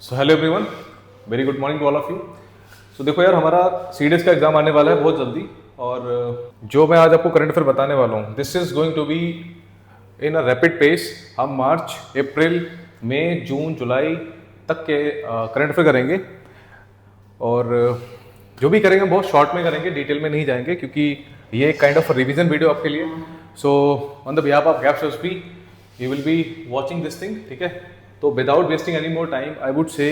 So hello everyone, very good morning to all of you. So देखो यार, हमारा CDS का एग्जाम आने वाला है बहुत जल्दी, और जो मैं आज आपको करंट अफेयर बताने वाला हूँ this is going to be in a rapid pace. हम मार्च, अप्रैल, मई, जून, जुलाई तक के करंट अफेयर करेंगे, और जो भी करेंगे बहुत शॉर्ट में करेंगे, डिटेल में नहीं जाएंगे, क्योंकि ये एक काइंड ऑफ रिवीजन वीडियो आपके लिए। So on the behalf of gaps SP you will be watching this thing, ठीक है। तो without wasting any more time I would say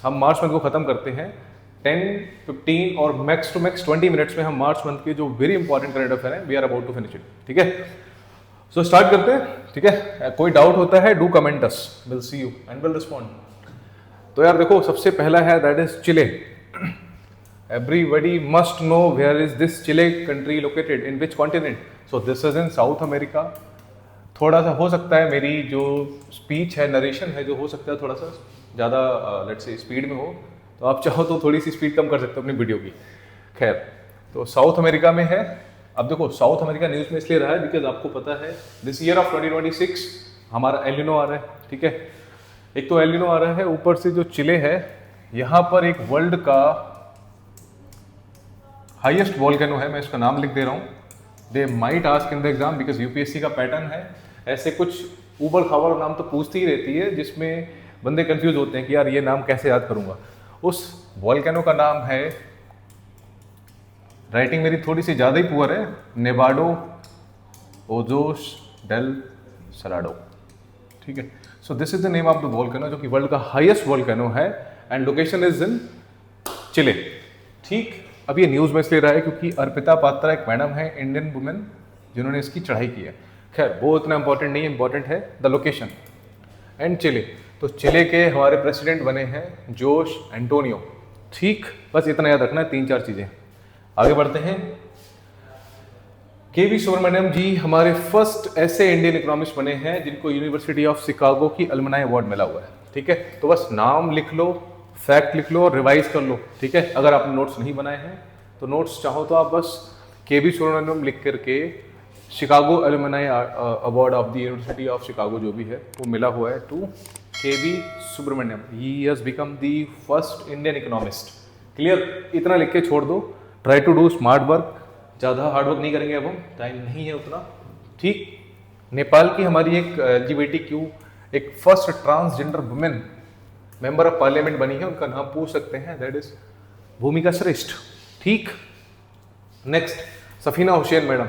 हम मार्च मंथ को ख़त्म करते हैं 10, 15 और मैक्स टू मैक्स 20 मिनट्स में। हम मार्च मंथ के जो वेरी इंपॉर्टेंट करंट अफेयर हैं we are about to finish it, ठीक है। सो स्टार्ट करते हैं, ठीक है। कोई डाउट होता है do comment us, will see you and will respond. तो यार देखो, सबसे पहला है that is Chile. Everybody must know where is this Chile country located, in which continent. So this is in South America. थोड़ा सा हो सकता है मेरी जो स्पीच है, नरेशन है, जो हो सकता है थोड़ा सा ज़्यादा लेट्स से स्पीड में हो, तो आप चाहो तो थोड़ी सी स्पीड कम कर सकते हो अपनी वीडियो की। खैर, तो साउथ अमेरिका में है। अब देखो, साउथ अमेरिका न्यूज़ में इसलिए रहा है बिकॉज आपको पता है दिस ईयर ऑफ 2026 हमारा एल निनो आ रहा है, ठीक है। एक तो एल निनो आ रहा है, ऊपर से जो चिले है, यहाँ पर एक वर्ल्ड का हाईएस्ट वॉल्केनो है। मैं इसका नाम लिख दे रहा हूँ। They might ask in the exam because UPSC का पैटर्न है, ऐसे कुछ ऊबड़ खाबड़ नाम तो पूछती ही रहती है, जिसमें बंदे कंफ्यूज होते हैं कि यार ये नाम कैसे याद करूंगा। उस वॉल्केनो का नाम है, राइटिंग मेरी थोड़ी सी ज़्यादा ही पुअर है, नेवाडो ओजोस डेल सलाडो, ठीक है। सो this is the name of the volcano, जो कि वर्ल्ड का हाईएस्ट वॉल्केनो है, एंड लोकेशन इज इन चिले, ठीक। अब ये न्यूज़ में इसलिए रहा है क्योंकि अर्पिता पात्रा एक मैडम है, इंडियन वुमेन, जिन्होंने इसकी चढ़ाई की है। खैर, वो इतना इंपॉर्टेंट नहीं है, इंपॉर्टेंट है द लोकेशन एंड चिले। तो चिले के हमारे प्रेसिडेंट बने हैं जोश एंटोनियो, ठीक। बस इतना याद रखना है, 3-4 चीज़ें। आगे बढ़ते हैं। के वी सुब्रमण्यम जी हमारे फर्स्ट ऐसे इंडियन इकोनॉमिस्ट बने हैं जिनको यूनिवर्सिटी ऑफ शिकागो की अलमनाई अवार्ड मिला हुआ है, ठीक है। तो बस नाम लिख लो, फैक्ट लिख लो और रिवाइज कर लो, ठीक है। अगर आपने नोट्स नहीं बनाए हैं तो नोट्स चाहो तो आप बस के वी सुब्रमण्यम लिख करके Chicago alumni award of the University of Chicago जो भी है वो मिला हुआ है to K V Subramanian. He has become the first Indian economist. Clear, इतना लिख के छोड़ दो। Try to do smart work, ज़्यादा हार्ड वर्क नहीं करेंगे अब हम, टाइम नहीं है उतना, ठीक। नेपाल की हमारी एक LGBTQ एक first transgender women member of parliament बनी है, उनका नाम पूछ सकते हैं, दैट इज भूमिका श्रेष्ठ, ठीक। नेक्स्ट, सफीना हुसैन मैडम,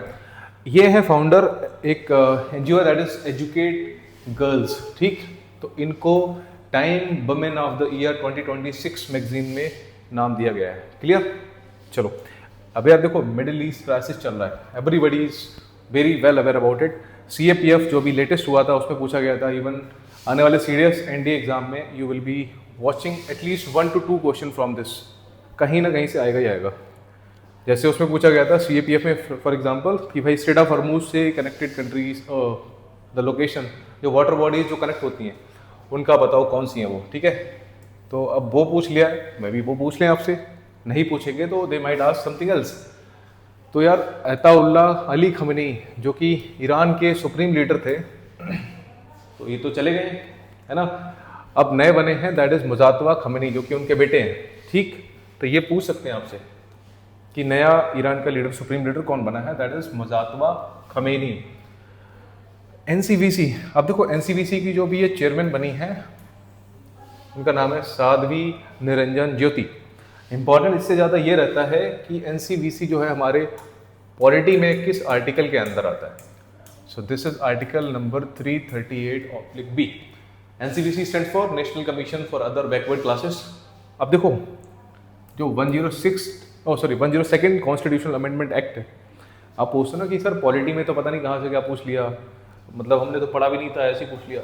ये है फाउंडर एक NGO that is educate girls, ठीक। तो इनको time women of the year 2026 magazine में नाम दिया गया है। क्लियर, चलो। अब यार देखो, मिडिल ईस्ट क्राइसिस चल रहा है, everybody is very well aware about it. CAPF जो भी लेटेस्ट हुआ था उसमें पूछा गया था, इवन आने वाले सीरियस एनडीए एग्जाम में you will be watching at least 1 to 2 question from this, कहीं ना कहीं से आएगा ही आएगा। जैसे उसमें पूछा गया था CAPF में फॉर एग्जांपल कि भाई स्ट्रेट ऑफ हॉर्मुज से कनेक्टेड कंट्रीज, द लोकेशन, जो वाटर बॉडीज जो कनेक्ट होती हैं उनका बताओ कौन सी हैं वो, ठीक है। तो अब वो पूछ लिया है, मैं भी वो पूछ लें आपसे, नहीं पूछेंगे तो they might ask something else. तो यार अताउल्लाह अली खमेनी जो कि ईरान के सुप्रीम लीडर थे, तो ये तो चले गए, है ना। अब नए बने हैं दैट इज मुजातवा खमेनी, जो कि उनके बेटे हैं, ठीक। तो ये पूछ सकते हैं आपसे कि नया ईरान का लीडर, सुप्रीम लीडर कौन बना है, दैट इज मुजातवा खमेनी। NCVC, अब देखो NCVC की जो भी ये चेयरमैन बनी है उनका नाम है साध्वी निरंजन ज्योति। इंपॉर्टेंट इससे ज़्यादा ये रहता है कि NCVC जो है हमारे पॉलिटी में किस आर्टिकल के अंदर आता है। सो this is article number 338(b). NCVC stand for national commission for other backward classes. अब देखो, जो 102nd कॉन्स्टिट्यूशनल अमेंडमेंट एक्ट है, आप पूछते ना कि सर पॉलिटी में तो पता नहीं कहाँ से क्या पूछ लिया, मतलब हमने तो पढ़ा भी नहीं था, ऐसे ही पूछ लिया।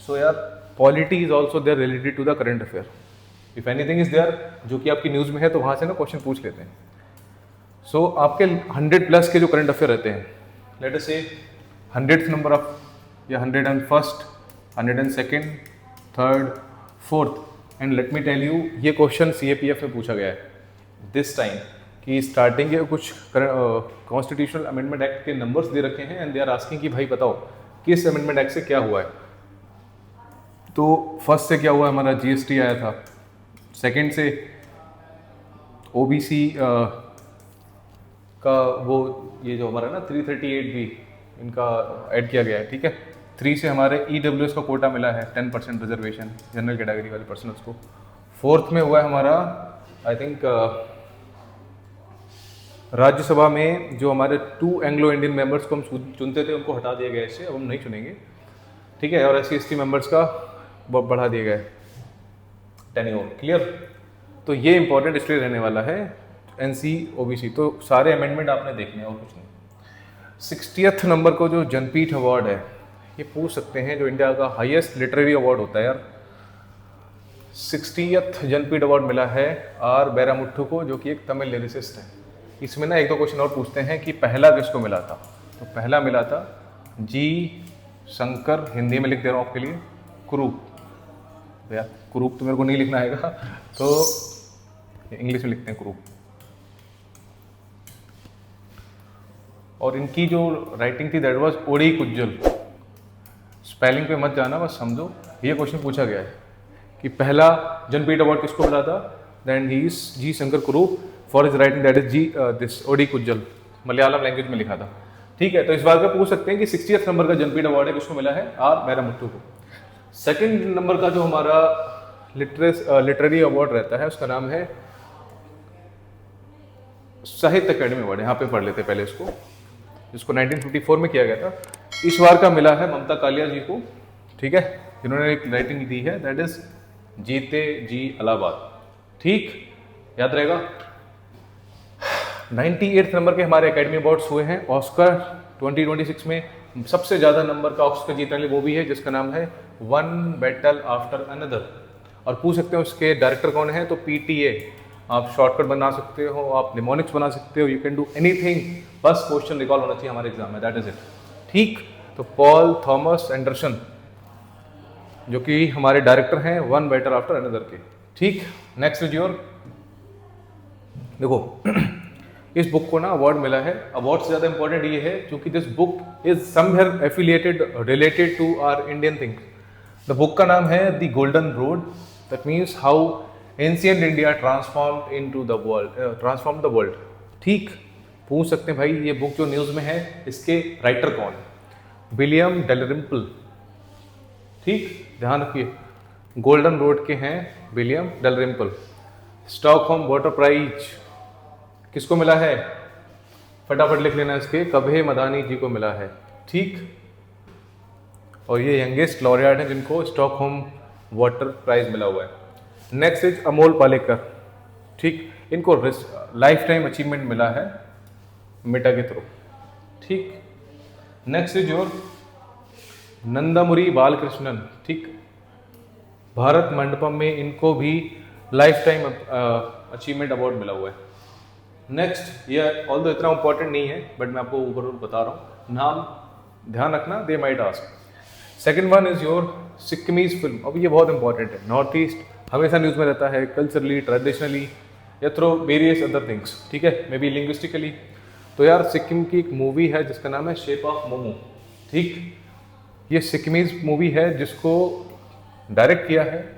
सो यार, polity is also there related to the current affair, if anything is there जो कि आपकी न्यूज़ में है तो वहाँ से ना क्वेश्चन पूछ लेते हैं। सो आपके 100+ के जो करंट अफेयर रहते हैं, लेट अस से 100th नंबर ऑफ या 101st, 102nd, 3rd, 4th, and let me tell you, ये क्वेश्चन CAPF में पूछा गया है दिस टाइम कि स्टार्टिंग के कुछ कॉन्स्टिट्यूशनल अमेंडमेंट एक्ट के नंबर्स दे रखे हैं एंड दे आर आस्किंग कि भाई बताओ किस अमेंडमेंट एक्ट से क्या हुआ है। तो फर्स्ट से क्या हुआ, हमारा जीएसटी आया था, सेकंड से ओबीसी का वो ये जो हमारा ना 338 भी इनका ऐड किया गया है, ठीक है। 3 से हमारे ईडब्ल्यूएस का कोटा मिला है 10% रिजर्वेशन जनरल कैटेगरी वाले पर्सनल्स को। फोर्थ में हुआ है हमारा आई थिंक राज्यसभा में जो हमारे 2 एंग्लो इंडियन मेंबर्स को हम चुनते थे उनको हटा दिया गया इससे, अब हम नहीं चुनेंगे, ठीक है। और SC ST मेंबर्स का बढ़ा दिया गया है टेन्योर, क्लियर। तो ये इंपॉर्टेंट इसलिए रहने वाला है NC OBC, तो सारे अमेंडमेंट आपने देखने हैं और कुछ नहीं। 60th नंबर को जो जनपीठ अवार्ड है ये पूछ सकते हैं, जो इंडिया का हाईएस्ट लिटरेरी अवार्ड होता है यार। 60th जनपीठ अवार्ड मिला है R बैरामुट्टू को, जो कि एक तमिल लिरिसिस्ट है। इसमें ना 1-2 क्वेश्चन और पूछते हैं कि पहला किसको मिला था, तो पहला मिला था G शंकर, हिंदी में लिख दे रहा हूँ आपके लिए, कुरूप। यार कुरूप तो मेरे को नहीं लिखना आएगा, तो इंग्लिश में लिखते हैं कुरूप। और इनकी जो राइटिंग थी दैट वाज ओडी कुज्जल। स्पेलिंग पे मत जाना, बस समझो ये क्वेश्चन पूछा गया है कि पहला जनपीठ अवार्ड किसको मिला था, then he is G Shankar Kurup for his writing that is G this Odakkuzhal, Malayalam language में लिखा था, ठीक है। तो इस बार का पूछ सकते हैं कि 60th नंबर का जनपीठ अवार्ड है किसको मिला है, R बैरामुट्टू को। सेकंड नंबर का जो हमारा लिटरेरी अवार्ड रहता है उसका नाम है साहित्य अकेडमी अवार्ड, यहाँ पे पढ़ लेते पहले इसको, जिसको 1954 में किया गया था। इस बार का मिला है ममता कालिया जी को, ठीक है, जिन्होंने एक राइटिंग दी है दैट इज जीते जी इलाहाबाद, ठीक, याद रहेगा। 98th नंबर के हमारे एकेडमी अवार्ड्स हुए हैं। ऑस्कर 2026 में सबसे ज़्यादा नंबर का ऑस्कर जीतने वाले वो भी है जिसका नाम है वन बैटल आफ्टर अनदर। और पूछ सकते हो उसके डायरेक्टर कौन है, तो PTA। आप शॉर्टकट बना सकते हो, आप निमोनिक्स बना सकते हो, यू कैन डू एनीथिंग, बस क्वेश्चन रिकॉल होना चाहिए हमारे एग्जाम में, दैट इज इट, ठीक। तो पॉल थॉमस एंडरसन जो कि हमारे डायरेक्टर हैं वन बैटल आफ्टर अनदर के, ठीक। नेक्स्ट इज योर, देखो इस बुक को ना अवार्ड मिला है। अवार्ड से ज़्यादा इंपॉर्टेंट ये है क्योंकि this book is somewhere affiliated related to our Indian things. The book का नाम है the Golden Road, that means how ancient India transformed into the world, ठीक। पूछ सकते हैं भाई ये बुक जो न्यूज़ में है इसके राइटर कौन है, विलियम डेलरिम्पल, ठीक, ध्यान रखिए, गोल्डन रोड के हैं William Dalrymple. Stockholm Water Prize किसको मिला है, फटाफट लिख लेना इसके, कभे मदानी जी को मिला है, ठीक। और ये यंगेस्ट लॉरियट है जिनको स्टॉकहोम वाटर प्राइज मिला हुआ है। नेक्स्ट इज अमोल पालेकर, ठीक, इनको लाइफ टाइम अचीवमेंट मिला है मेटा के थ्रू, ठीक। Next is your Nandamuri Balakrishnan, ठीक, भारत मंडपम में इनको भी लाइफ टाइम अचीवमेंट अवार्ड मिला हुआ है। नेक्स्ट, ये ऑल्दो इतना इंपॉर्टेंट नहीं है बट मैं आपको ऊपर बता रहा हूँ, नाम ध्यान रखना, they might ask. Second one is your Sikkimese film. अब ये बहुत इंपॉर्टेंट है, नॉर्थ ईस्ट हमेशा न्यूज़ में रहता है कल्चरली, ट्रेडिशनली या थ्रू वेरियस अदर थिंग्स, ठीक है, मे बी लिंग्विस्टिकली। तो यार सिक्किम की एक मूवी है जिसका नाम है शेप ऑफ मोमो, ठीक। ये सिक्किमीज मूवी है जिसको डायरेक्ट किया है,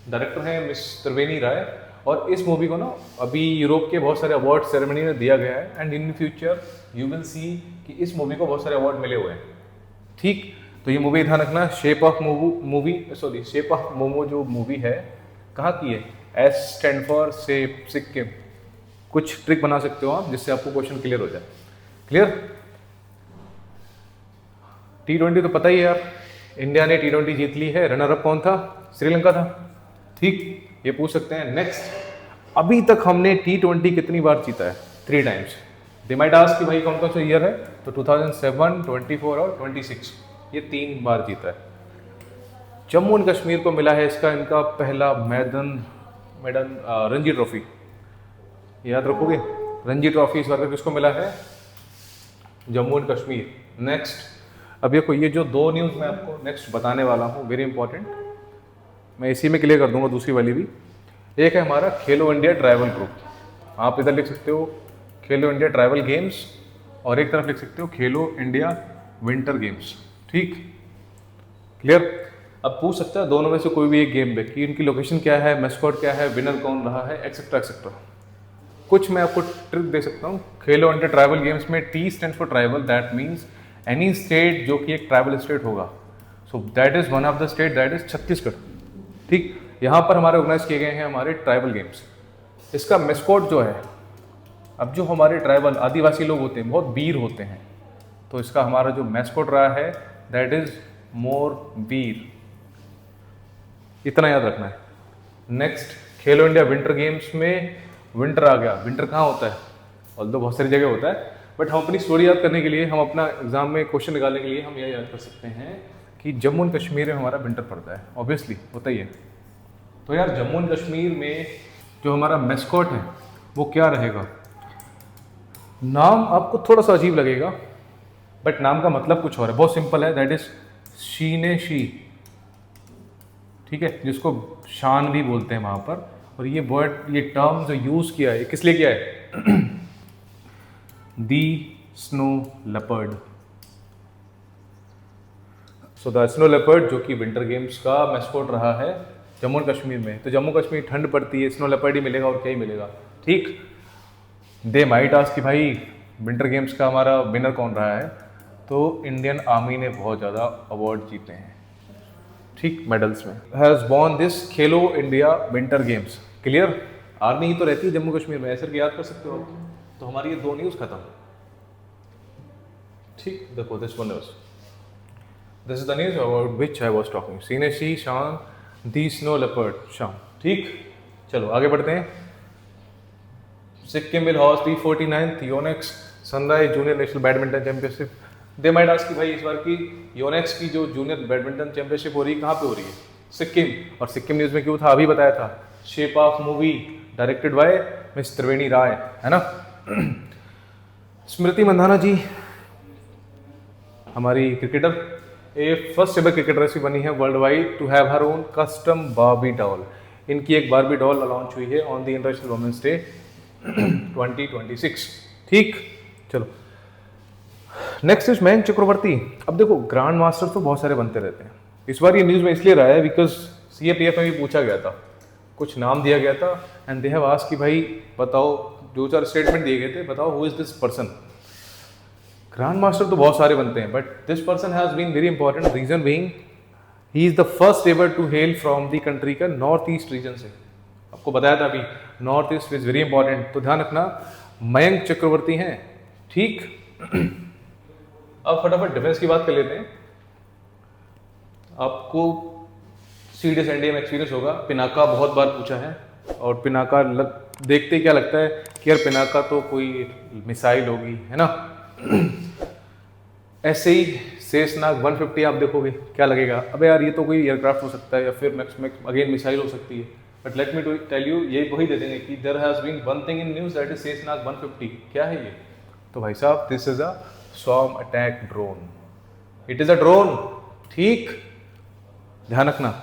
डायरेक्टर है मिस त्रिवेणी राय। और इस मूवी को ना अभी यूरोप के बहुत सारे अवार्ड सेरेमनी में दिया गया है and in future you will see कि इस मूवी को बहुत सारे अवार्ड मिले हुए हैं, ठीक। तो ये मूवी ध्यान रखना, शेप ऑफ मोमो जो मूवी है कहाँ की है, S स्टैंड फॉर सिक्किम। कुछ ट्रिक बना सकते हो आप जिससे आपको क्वेश्चन क्लियर हो जाए, क्लियर। T20 तो पता ही है यार, इंडिया ने T20 जीत ली है, रनर अप कौन था, श्रीलंका था, ठीक, ये पूछ सकते हैं। नेक्स्ट, अभी तक हमने T20 कितनी बार जीता है, 3 टाइम्स। दे माइट आस्क कि भाई कौन कौन सा ईयर है, तो 2007, 24 और 26, ये 3 बार जीता है। जम्मू एंड कश्मीर को मिला है इसका इनका पहला मैडन रणजी ट्रॉफी, याद रखोगे, रणजी ट्रॉफी इस बार का किसको मिला है, जम्मू एंड कश्मीर। नेक्स्ट, अब देखो ये जो 2 न्यूज़ मैं आपको नेक्स्ट बताने वाला हूँ वेरी इंपॉर्टेंट, मैं इसी में क्लियर कर दूंगा दूसरी वाली भी। एक है हमारा खेलो इंडिया ट्रैवल ग्रुप, आप इधर लिख सकते हो खेलो इंडिया ट्रैवल गेम्स और एक तरफ लिख सकते हो खेलो इंडिया विंटर गेम्स, ठीक, क्लियर। अब पूछ सकता है दोनों में से कोई भी एक गेम पे कि इनकी लोकेशन क्या है, मैस्कॉट क्या है, विनर कौन रहा है, एक्सेट्रा एक्सेट्रा। कुछ मैं आपको ट्रिक दे सकता हूँ। खेलो इंडिया ट्राइबल गेम्स में T stands for tribal, that means any state जो कि एक ट्राइबल स्टेट होगा। So that is one of the state, that is Chhattisgarh. ठीक, यहाँ पर हमारे ऑर्गेनाइज किए गए हैं हमारे ट्राइबल गेम्स। इसका मैस्कॉट जो है, अब जो हमारे ट्राइबल आदिवासी लोग होते हैं बहुत वीर होते हैं, तो इसका हमारा जो मैस्कॉट रहा है दैट इज मोर वीर। इतना याद रखना है। नेक्स्ट, खेलो इंडिया विंटर गेम्स में विंटर आ गया। विंटर कहाँ होता है? ऑल्दो बहुत सारी जगह होता है, बट हम अपनी स्टोरी याद करने के लिए, हम अपना एग्जाम में क्वेश्चन निकालने के लिए हम यह याद कर सकते हैं कि जम्मू एंड कश्मीर में हमारा विंटर पड़ता है। ऑब्वियसली होता ही है। तो यार जम्मू एंड कश्मीर में जो हमारा मैस्कॉट है वो क्या रहेगा? नाम आपको थोड़ा सा अजीब लगेगा, बट नाम का मतलब कुछ और है, बहुत सिंपल है, दैट इज शीने शी। ठीक है, जिसको शान भी बोलते हैं वहां पर। और ये वर्ड, ये टर्म जो यूज किया है, किस लिए किया है? दी snow leopard. So the snow leopard जो कि विंटर गेम्स का मैस्कॉट रहा है जम्मू एंड कश्मीर में। तो जम्मू कश्मीर ठंड पड़ती है, स्नो लेपर्ड ही मिलेगा और क्या ही मिलेगा। ठीक, दे माइट आस्क कि भाई विंटर गेम्स का हमारा विनर कौन रहा है? तो इंडियन आर्मी ने बहुत ज़्यादा अवार्ड जीते हैं, ठीक, मेडल्स में। Has won this Khelo India winter games. Clear? Army ही तो रहती है जम्मू कश्मीर में, ऐसे याद कर सकते हो। तो हमारी ये दो न्यूज़ खत्म। ठीक, देखो this one news, this is the news about which I was talking. सीने शी शान दी स्नो लेपर्ड शान। ठीक, चलो आगे बढ़ते हैं। Sikkim will host the 49th Yonex sunrise junior national badminton championship. They might ask कि भाई इस बार की योनेक्स की जो जूनियर बैडमिंटन चैंपियनशिप हो रही है कहाँ पे हो रही है? सिक्किम। और सिक्किम न्यूज़ में क्यों था? अभी बताया था, shape of movie directed by miss Triveni Rai, है ना। स्मृति मंधाना जी हमारी cricketer, a first ever cricketer ऐसी बनी है world wide to have her own custom Barbie doll. इनकी एक बार्बी डॉल लॉन्च हुई है on the international women's day 2026। ठीक, चलो नेक्स्ट इज मयंक चक्रवर्ती। अब देखो ग्रैंड मास्टर तो बहुत सारे बनते रहते हैं। इस बार ये न्यूज़ में इसलिए रहा है बिकॉज CAPF में भी पूछा गया था, कुछ नाम दिया गया था एंड दे हैव आस्क्ड कि भाई बताओ, दो चार स्टेटमेंट दिए गए थे, बताओ who is this person. Grand master तो बहुत सारे बनते हैं, but this person has been very important. Reason being he is the first ever to hail from the country का नॉर्थ ईस्ट रीजन से। आपको बताया था अभी, north east is very important, तो ध्यान रखना मयंक चक्रवर्ती हैं। ठीक, अब फटाफट डिफेंस की बात कर लेते हैं। आपको सीडीएस एनडीए में एक्सपीरियंस होगा, पिनाका बहुत बार पूछा है, और पिनाका देखते ही क्या लगता है कि यार पिनाका तो कोई मिसाइल होगी, है ना। ऐसे ही सेसनाग 150 आप देखोगे क्या लगेगा, अबे यार ये तो कोई एयरक्राफ्ट हो सकता है या फिर मैक्स अगेन मिसाइल हो सकती है। But let me to tell you, ये वही दे देंगे कि there has been one thing in news that is Sheshnag 150। क्या है ये? तो भाई साहब this is a swarm attack drone, it is a drone. ठीक, ध्यान रखना।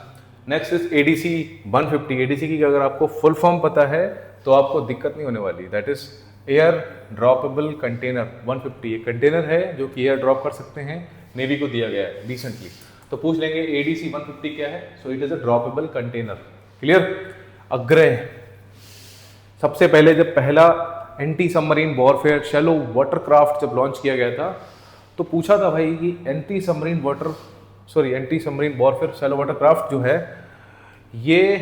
Next is ADC 150। ADC की अगर आपको फुल फॉर्म पता है तो आपको दिक्कत नहीं होने वाली। That is air droppable container 150। एक कंटेनर है जो कि एयर ड्रॉप कर सकते हैं, नेवी को दिया गया है रिसेंटली। तो पूछ लेंगे ADC 150 क्या है? So it is a droppable container. Clear? अग्रह, सबसे पहले जब पहला anti submarine warfare shallow watercraft जब लॉन्च किया गया था तो पूछा था भाई कि anti submarine warfare shallow watercraft जो है ये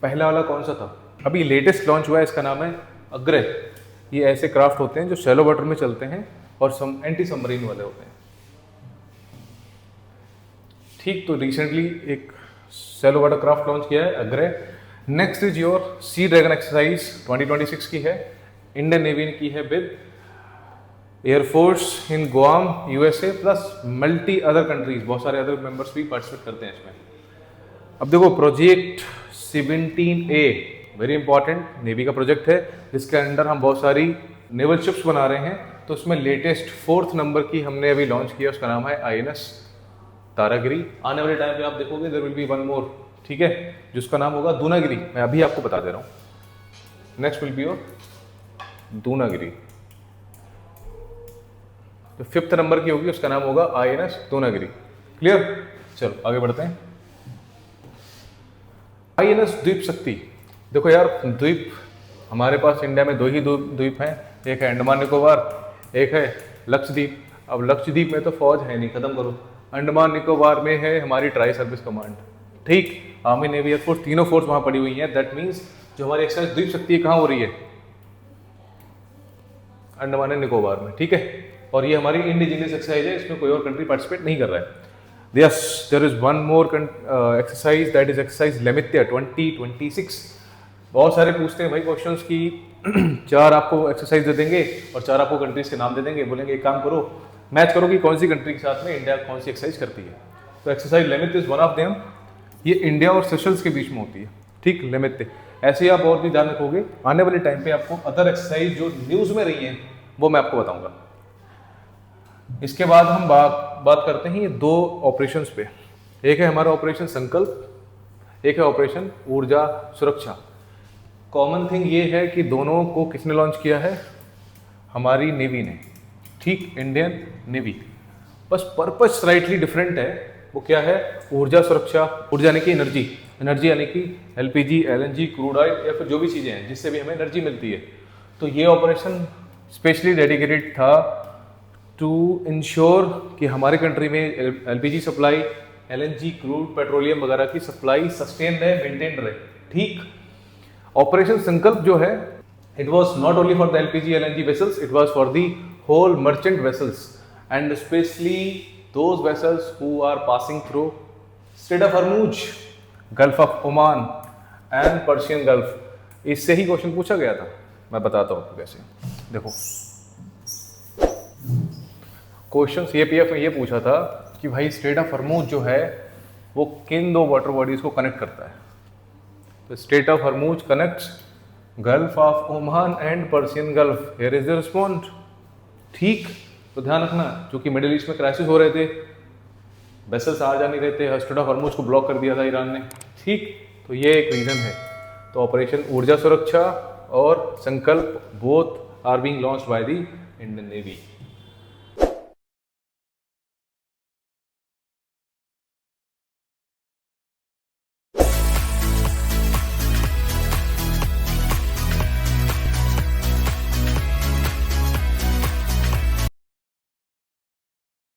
पहला वाला कौन सा था? अभी लेटेस्ट लॉन्च हुआ है, इसका नाम है अग्रह। ये ऐसे क्राफ्ट होते हैं जो शैलो वाटर में चलते हैं और एंटी सबमरीन वाले होते हैं। ठीक, तो रिसेंटली एक शैलो वाटर क्राफ्ट लॉन्च किया है अग्रह। Next is your sea dragon exercise 2026 की है, इंडियन नेवी ने की है with air force in Guam USA plus multi other countries, बहुत सारे अदर मेंबर्स भी पार्टिसिपेट करते हैं इसमें। अब देखो project 17A very important navy का प्रोजेक्ट है जिसके अंडर हम बहुत सारी नेवल शिप्स बना रहे हैं। तो उसमें लेटेस्ट 4th नंबर की हमने अभी लॉन्च किया, उसका नाम है INS तारागिरी। आने वाले टाइम पे आप देखोगे there will be one more, ठीक है, जिसका नाम होगा दूनागिरी। मैं अभी आपको बता दे रहा हूँ, next will be your Dunagiri. तो 5th नंबर की होगी, उसका नाम होगा INS दूनागिरी। क्लियर? चलो आगे बढ़ते हैं। INS द्वीप शक्ति। देखो यार, द्वीप हमारे पास इंडिया में दो ही द्वीप हैं, एक है अंडमान निकोबार, एक है लक्षद्वीप। अब लक्षद्वीप में तो फौज है नहीं, खत्म करो। अंडमान निकोबार में है हमारी ट्राई सर्विस कमांड, ठीक, आर्मी नेवी एयरफोर्स, तीनों फोर्स वहां पड़ी हुई हैं। दैट मीन्स जो हमारी एक्सरसाइज द्वीप शक्ति कहाँ हो रही है? अंडमान एंड निकोबार में, ठीक है। और ये हमारी इंडिजिनियस एक्सरसाइज है, इसमें कोई और कंट्री पार्टिसिपेट नहीं कर रहा है। Yes, there is one more exercise, that is exercise लेमित्या 2026। बहुत सारे पूछते हैं भाई क्वेश्चंस की 4 आपको एक्सरसाइज दे देंगे और 4 आपको कंट्रीज के नाम दे देंगे, बोलेंगे एक काम करो मैच करो कि कौन सी कंट्री के साथ में इंडिया कौन सी एक्सरसाइज करती है। तो exercise Lamitiye is one of them. ये इंडिया और सेशल्स के बीच में होती है, ठीक, लेमित्या। ऐसे ही आप और भी ध्यान रखोगे, आने वाले टाइम पे आपको अदर एक्सरसाइज जो न्यूज में रही हैं वो मैं आपको बताऊंगा। इसके बाद हम बात करते हैं ये 2 ऑपरेशंस पे। एक है हमारा ऑपरेशन संकल्प, एक है ऑपरेशन ऊर्जा सुरक्षा। कॉमन थिंग ये है कि दोनों को किसने लॉन्च किया है? हमारी नेवी ने, ठीक, इंडियन नेवी। बस पर्पस स्लाइटली डिफरेंट है। वो क्या है? ऊर्जा सुरक्षा। ऊर्जा यानी कि एनर्जी, एनर्जी यानी कि LPG, LNG, क्रूड ऑयल या फिर जो भी चीज़ें हैं जिससे भी हमें एनर्जी मिलती है। तो ये ऑपरेशन स्पेशली डेडिकेटेड था टू इंश्योर कि हमारे कंट्री में LPG supply, LNG, crude petroleum वगैरह की सप्लाई सस्टेन रहे, मेंटेन रहे, ठीक। ऑपरेशन संकल्प जो है, it was not only for the LPG, LNG vessels, it was for the whole merchant vessels and specially those vessels who are passing through Strait of Hormuz, Gulf of Oman and Persian Gulf. इससे ही question पूछा गया था, मैं बताता हूँ आपको कैसे। देखो क्वेश्चन CAPF में ये पूछा था कि भाई स्ट्रेट ऑफ हॉर्मुज जो है वो किन 2 वाटर बॉडीज को कनेक्ट करता है? तो straight of Hormuz connects gulf of Oman and Persian gulf. Here is the response, ठीक। तो ध्यान रखना, क्योंकि मिडिल ईस्ट में क्राइसिस हो रहे थे, वेसल्स आ जा नहीं रहे थे, स्ट्रेट ऑफ हॉर्मुज को ब्लॉक कर दिया था ईरान ने, ठीक। तो ये एक रीजन है। तो ऑपरेशन ऊर्जा सुरक्षा और Sankalp both are being launched by the Indian navy.